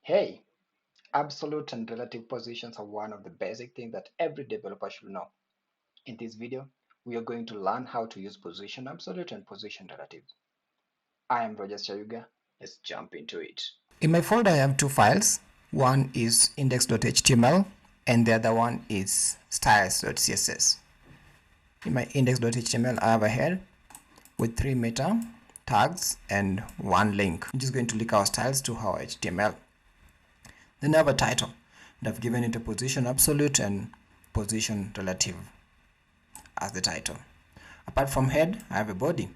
Hey, absolute and relative positions are one of the basic things that every developer should know. In this video, we are going to learn how to use position absolute and position relative. I am Roger Chayuga. Let's jump into it. In my folder, I have two files. One is index.html and the other one is styles.css. In my index.html, I have a head with 3 meta tags and one link. I'm just going to link our styles to our HTML. Then I have a title, and I've given it a position absolute and position relative as the title. Apart from head, I have a body.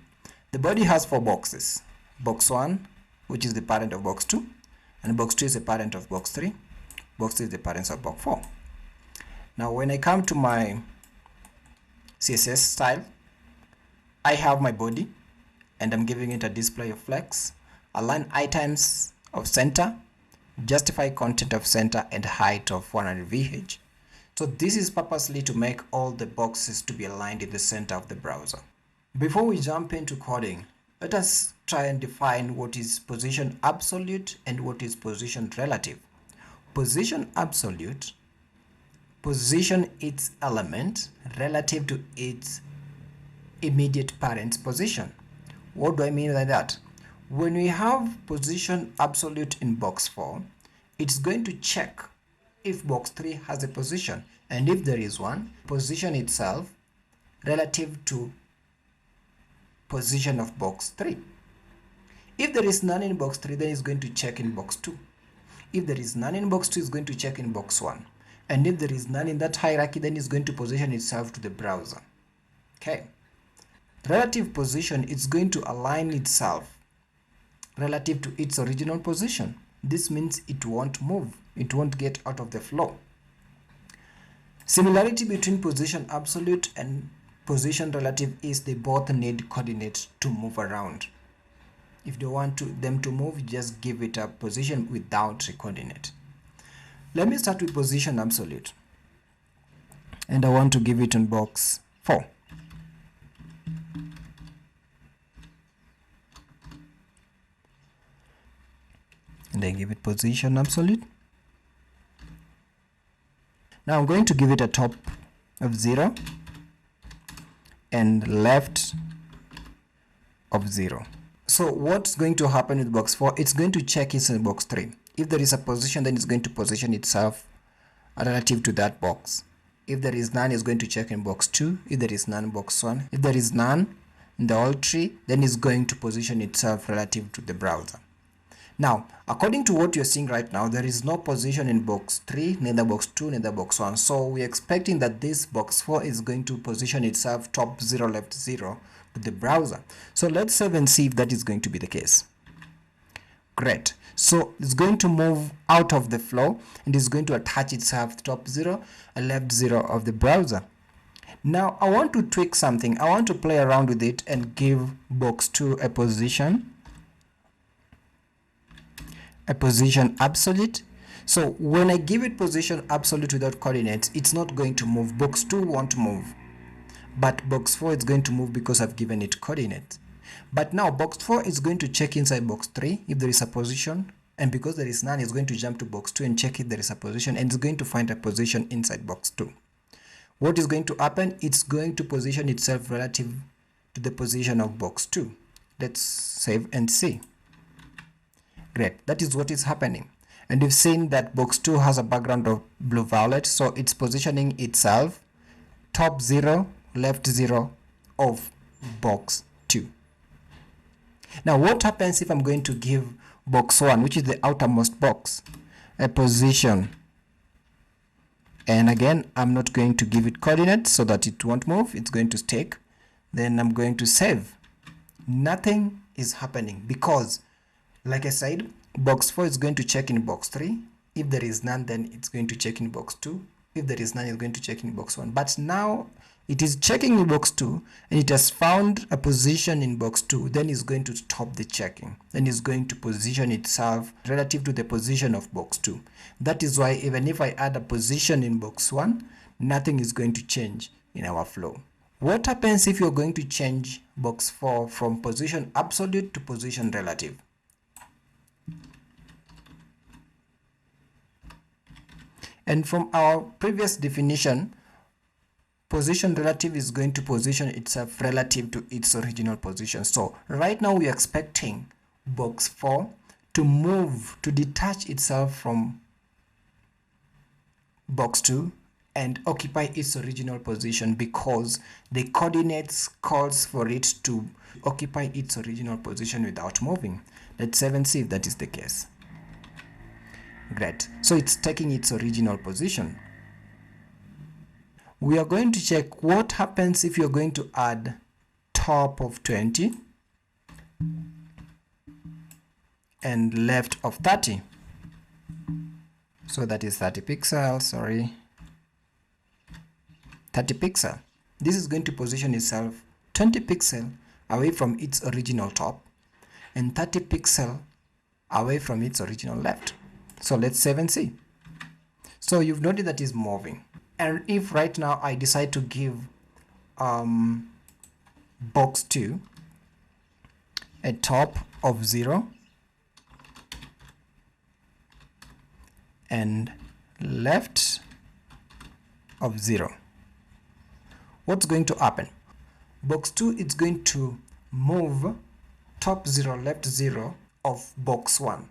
The body has 4 boxes. Box 1, which is the parent of box 2, and box 2 is the parent of box 3. Box 3 is the parent of box 4. Now when I come to my CSS style, I have my body and I'm giving it a display of flex, align items of center, justify content of center, and height of 100 VH. So this is purposely to make all the boxes to be aligned in the center of the browser. Before we jump into coding, let us try and define what is position absolute and what is position relative. Position absolute position its element relative to its immediate parent's position. What do I mean by that? When we have position absolute in box 4, it's going to check if box 3 has a position, and if there is one, position itself relative to position of box 3. If there is none in box 3, then it's going to check in box 2. If there is none in box 2, it's going to check in box 1. And if there is none in that hierarchy, then it's going to position itself to the browser. Okay. Relative position is going to align itself relative to its original position. This means it won't move. It won't get out of the flow. Similarity between position absolute and position relative is they both need coordinates to move around. If you want them to move, just give it a position without a coordinate. Let me start with position absolute. And I want to give it in box 4. And I give it position absolute. Now I'm going to give it a top of 0 and left of 0. So what's going to happen with box 4? It's going to check it's in box 3. If there is a position, then it's going to position itself relative to that box. If there is none, it's going to check in box 2. If there is none, box 1. If there is none in the whole tree, then it's going to position itself relative to the browser. Now, according to what you're seeing right now, there is no position in box 3, neither box 2, neither box 1. So we're expecting that this box 4 is going to position itself top 0, left 0 to the browser. So let's save and see if that is going to be the case. Great. So it's going to move out of the flow and it's going to attach itself to top 0 and left 0 of the browser. Now I want to tweak something. I want to play around with it and give box 2 a position absolute. So when I give it position absolute without coordinates, it's not going to move. Box 2 won't move, but box 4 is going to move because I've given it coordinates. But now box 4 is going to check inside box 3 if there is a position, and because there is none, it's going to jump to box 2 and check if there is a position, and it's going to find a position inside box 2. What is going to happen? It's going to position itself relative to the position of box 2. Let's save and see. Great, that is what is happening. And you've seen that box 2 has a background of blue violet, so it's positioning itself top 0, left 0 of box 2. Now what happens if I'm going to give box 1, which is the outermost box, a position? And again, I'm not going to give it coordinates so that it won't move. It's going to stick. Then I'm going to save. Nothing is happening because, like I said, box 4 is going to check in box 3. If there is none, then it's going to check in box 2. If there is none, it's going to check in box 1. But now it is checking in box 2 and it has found a position in box 2. Then it's going to stop the checking. Then it's going to position itself relative to the position of box 2. That is why even if I add a position in box 1, nothing is going to change in our flow. What happens if you're going to change box 4 from position absolute to position relative? And from our previous definition, position relative is going to position itself relative to its original position. So right now we are expecting box 4 to move, to detach itself from box 2 and occupy its original position, because the coordinates calls for it to occupy its original position without moving. Let's even see if that is the case. Great. So it's taking its original position. We are going to check what happens if you're going to add top of 20 and left of 30. So that is 30 pixels, sorry. 30 pixel. This is going to position itself 20 pixel away from its original top and 30 pixel away from its original left. So let's save and see. So you've noted that it's moving. And if right now I decide to give box 2 a top of 0 and left of 0, what's going to happen? Box 2 is going to move top 0, left 0 of box 1,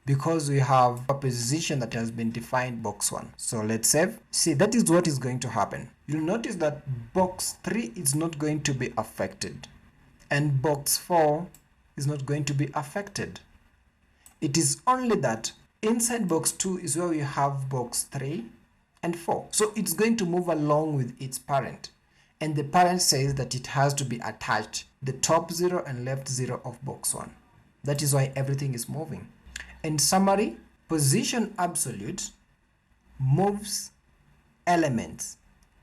because we have a position that has been defined box 1. So let's save. See, that is what is going to happen. You'll notice that box 3 is not going to be affected and box 4 is not going to be affected. It is only that inside box 2 is where we have box 3 and 4. So it's going to move along with its parent. And the parent says that it has to be attached, the top 0 and left 0 of box 1. That is why everything is moving. In summary, position absolute moves elements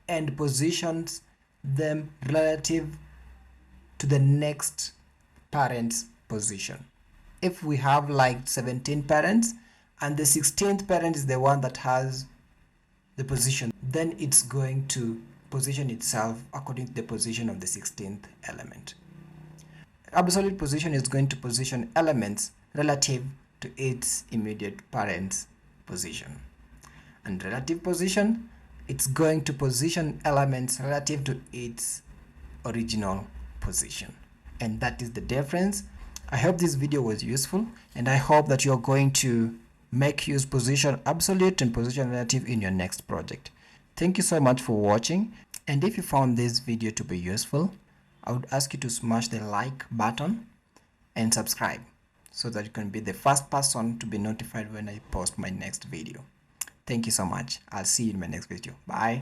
and positions them relative to the next parent's position. If we have like 17 parents and the 16th parent is the one that has the position, then it's going to position itself according to the position of the 16th element. Absolute position is going to position elements relative to its immediate parent's position. And relative position, it's going to position elements relative to its original position. And that is the difference. I hope this video was useful, and I hope that you're going to make use position absolute and position relative in your next project. Thank you so much for watching, and if you found this video to be useful, I would ask you to smash the like button and subscribe so that you can be the first person to be notified when I post my next video. Thank you so much. I'll see you in my next video. Bye.